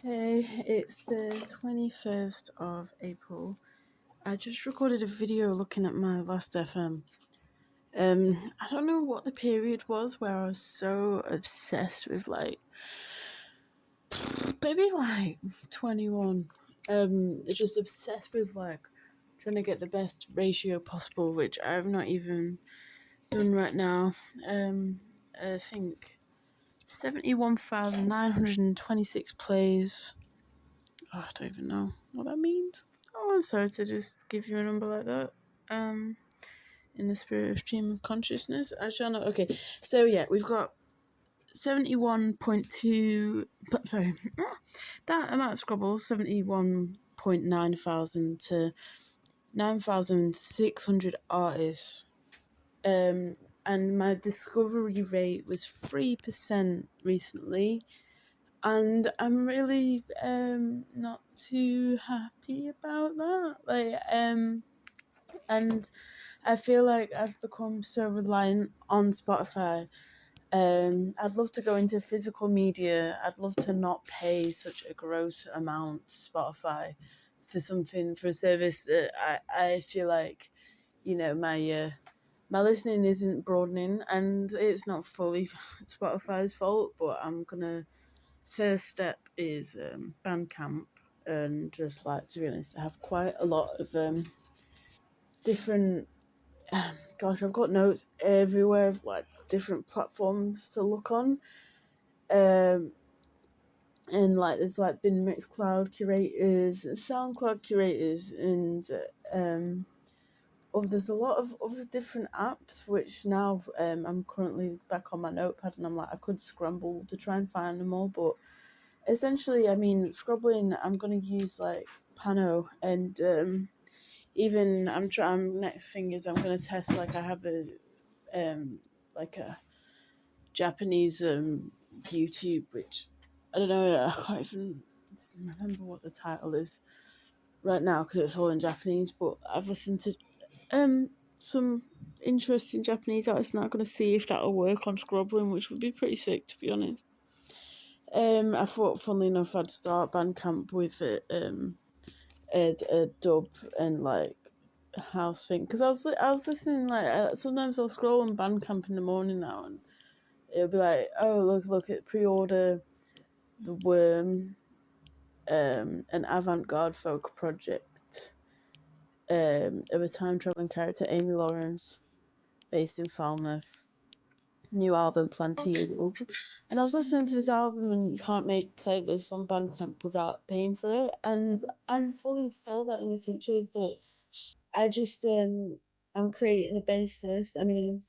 Hey, it's the 21st of April. I just recorded a video looking at my last FM. I don't know what the period was where I was so obsessed with maybe 21. Just obsessed with trying to get the best ratio possible, which I've not even done right now. I think 71,926 plays. Oh, I don't even know what that means. Oh, I'm sorry to just give you a number like that. In the spirit of stream of consciousness, I shall not. Okay, so yeah, we've got 71.2. But sorry, that amount of Scrobbles, 71.9 thousand to 9,600 artists. And my discovery rate was 3% recently. And I'm really not too happy about that. And I feel like I've become so reliant on Spotify. I'd love to go into physical media. I'd love to not pay such a gross amount to Spotify for a service that I feel like, my listening isn't broadening, and it's not fully Spotify's fault, but I'm gonna first step is Bandcamp, and just to be honest, I have quite a lot of different. Gosh, I've got notes everywhere of different platforms to look on, and there's been Mixcloud curators, SoundCloud curators, and there's a lot of other different apps which now I'm currently back on my notepad, and I could scramble to try and find them all, but essentially, I mean, Scrobbling, I'm going to use Pano, and even next thing is I'm going to test, I have a Japanese YouTube, which I don't know, I can't even remember what the title is right now because it's all in Japanese, but I've listened to some interesting Japanese artists, and I'm going to see if that'll work on Scrobbling, which would be pretty sick, to be honest. I thought, funnily enough, I'd start Bandcamp with a dub and house thing, because I was listening, sometimes I'll scroll on Bandcamp in the morning now, and it'll be like, oh, look at pre-order The Worm, an avant-garde folk project of a time traveling character, Amy Lawrence, based in Falmouth. New album, Planteel. And I was listening to this album, and you can't make playlists on Bandcamp without paying for it. And I fully feel that in the future, but I just I'm creating a basis. I mean,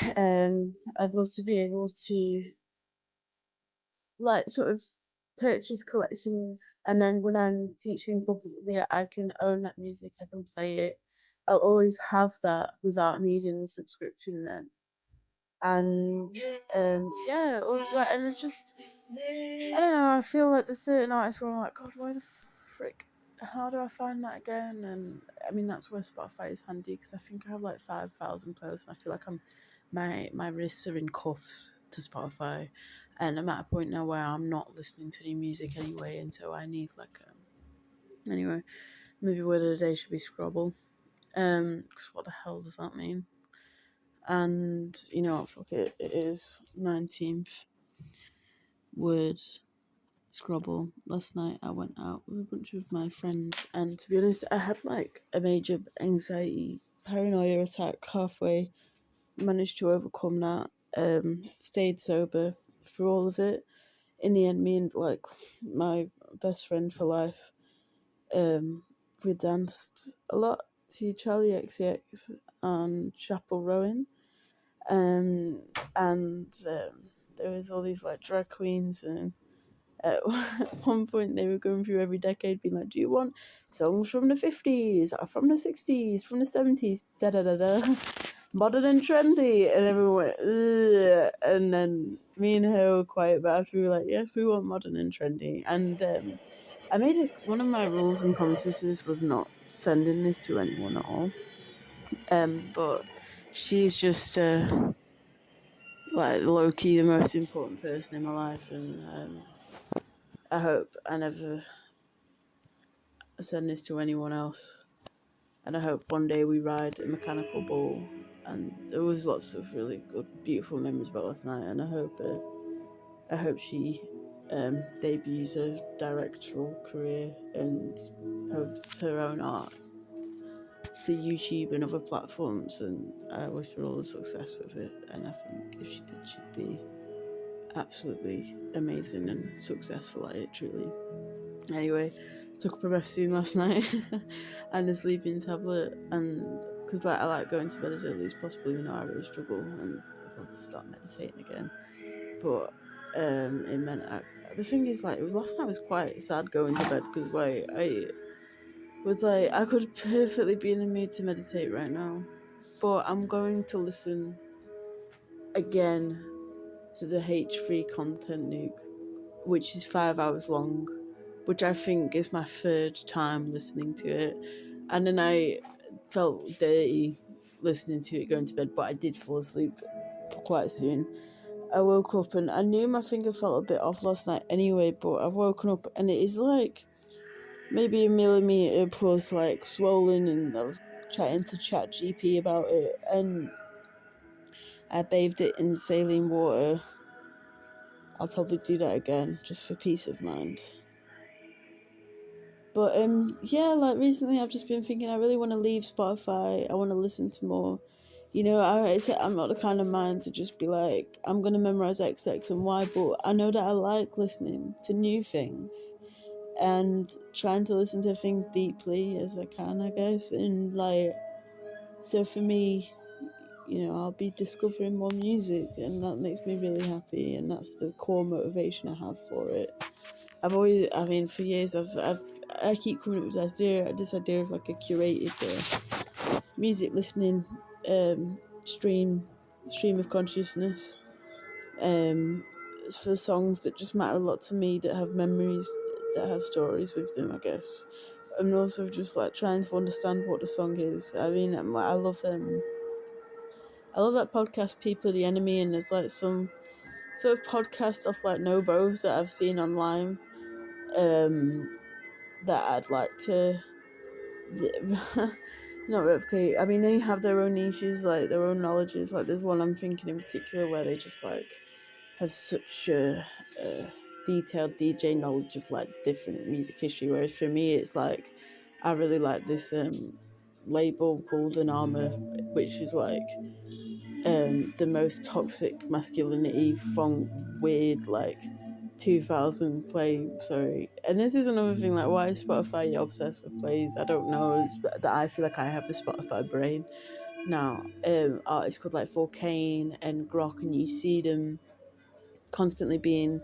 I'd love to be able to sort of purchase collections, and then when I'm teaching publicly, I can own that music. I can play it. I'll always have that without needing a subscription then. And yeah, and it's just, I don't know, I feel like there's certain artists where I'm like, God, why the frick, how do I find that again? And I mean, that's where Spotify is handy, because I think I have 5,000 playlists, and I feel like my wrists are in cuffs to Spotify, and I'm at a point now where I'm not listening to any music anyway, and so I need anyway, maybe word of the day should be Scrobble, because what the hell does that mean? And you know what, fuck it, it is 19th word Scrobble. Last night I went out with a bunch of my friends, and to be honest, I had a major anxiety paranoia attack halfway. Managed to overcome that. Stayed sober through all of it. In the end, me and my best friend for life, we danced a lot to Charlie XCX and Chapel Rowan. And there was all these drag queens, and at one point they were going through every decade being like, do you want songs from the 50s or from the 60s, from the 70s, da da da da, modern and trendy? And everyone went, ugh. And then me and her were quiet, but after we were like, yes, we want modern and trendy. And I made one of my rules and promises to this was not sending this to anyone at all. But she's just low key the most important person in my life, and I hope I never send this to anyone else. And I hope one day we ride a mechanical bull. And there was lots of really good, beautiful memories about last night. And I hope she debuts a directorial career and posts her own art to YouTube and other platforms. And I wish her all the success with it. And I think if she did, she'd be absolutely amazing and successful at it, truly. Anyway, I took a promethazine last night and a sleeping tablet, and because I like going to bed as early as possible, even though I really struggle, and I'd love to start meditating again. But it meant the thing is, like, it was last night was quite sad going to bed because I could perfectly be in the mood to meditate right now, but I'm going to listen again to the H3 content nuke, which is 5 hours long, which I think is my third time listening to it. And then I felt dirty listening to it going to bed, but I did fall asleep quite soon. I woke up and I knew my finger felt a bit off last night anyway, but I've woken up and it is like maybe a millimeter plus like swollen, and I was chatting to ChatGPT about it, and I bathed it in saline water. I'll probably do that again just for peace of mind. But yeah, like recently I've just been thinking I really want to leave Spotify. I want to listen to more. I'm not the kind of mind to just be like, I'm going to memorize X, X, and Y, but I know that I like listening to new things and trying to listen to things deeply as I can, I guess. And like, so for me, I'll be discovering more music, and that makes me really happy, and that's the core motivation I have for it. For years, I keep coming up with this idea of like a curated music listening stream of consciousness for songs that just matter a lot to me, that have memories, that have stories with them, I guess. And also just like trying to understand what the song is. I mean, I love that podcast People Are the Enemy, and there's like some sort of podcast off like Nobos that I've seen online that I'd like to not replicate. I mean, they have their own niches, like their own knowledges. Like there's one I'm thinking in particular where they just like have such a detailed DJ knowledge of like different music history. Whereas for me, it's like I really like this label called An Armour, which is like the most toxic masculinity funk, weird like 2000 play. Sorry, and this is another thing, like, why is Spotify obsessed with plays? I don't know. It's that I feel like I have the Spotify brain now. Artists called like 4Kane and Grok, and you see them constantly being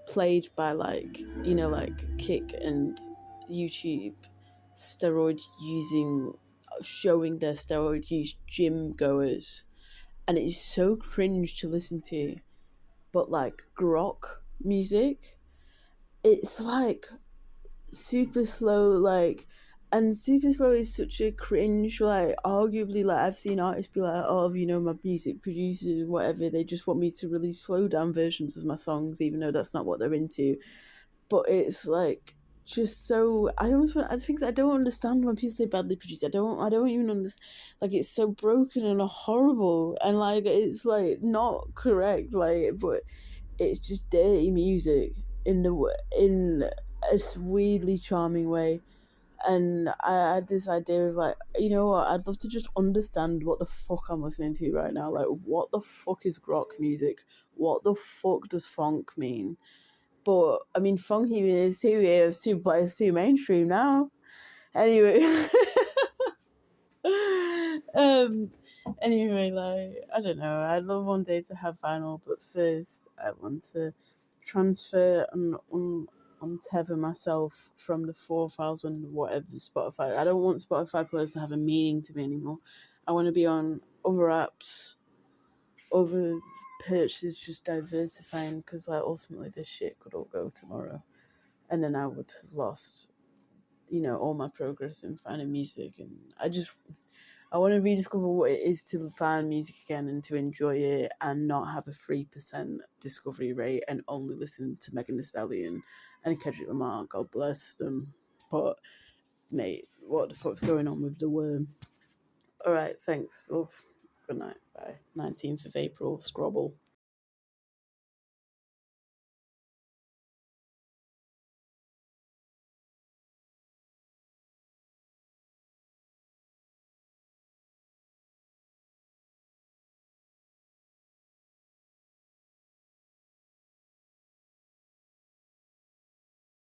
played by like Kick and YouTube steroid using, showing their steroid use gym goers, and it's so cringe to listen to. But like Grok music, it's like super slow, like, and super slow is such a cringe, like, arguably, like, I've seen artists be like, oh, my music producers, whatever, they just want me to release slow down versions of my songs, even though that's not what they're into. But it's like just so, I think that I don't understand when people say badly produced. I don't even understand, like, it's so broken and horrible, and like it's like not correct, like, but it's just dirty music in a weirdly charming way. And I had this idea of like, you know what, I'd love to just understand what the fuck I'm listening to right now. Like, what the fuck is grok music? What the fuck does funk mean? But I mean, funk even is too, it's too mainstream now. Anyway. Anyway, like, I don't know, I'd love one day to have vinyl, but first I want to transfer and untether myself from the 4,000 whatever Spotify. I don't want Spotify players to have a meaning to me anymore. I want to be on other apps, other purchases, just diversifying, because like ultimately this shit could all go tomorrow, and then I would have lost all my progress in finding music. And I want to rediscover what it is to find music again and to enjoy it and not have a 3% discovery rate and only listen to Megan Thee Stallion and Kendrick Lamar. God bless them. But, mate, what the fuck's going on with the worm? All right, thanks, love. Good night. Bye. 19th of April, Scrobble.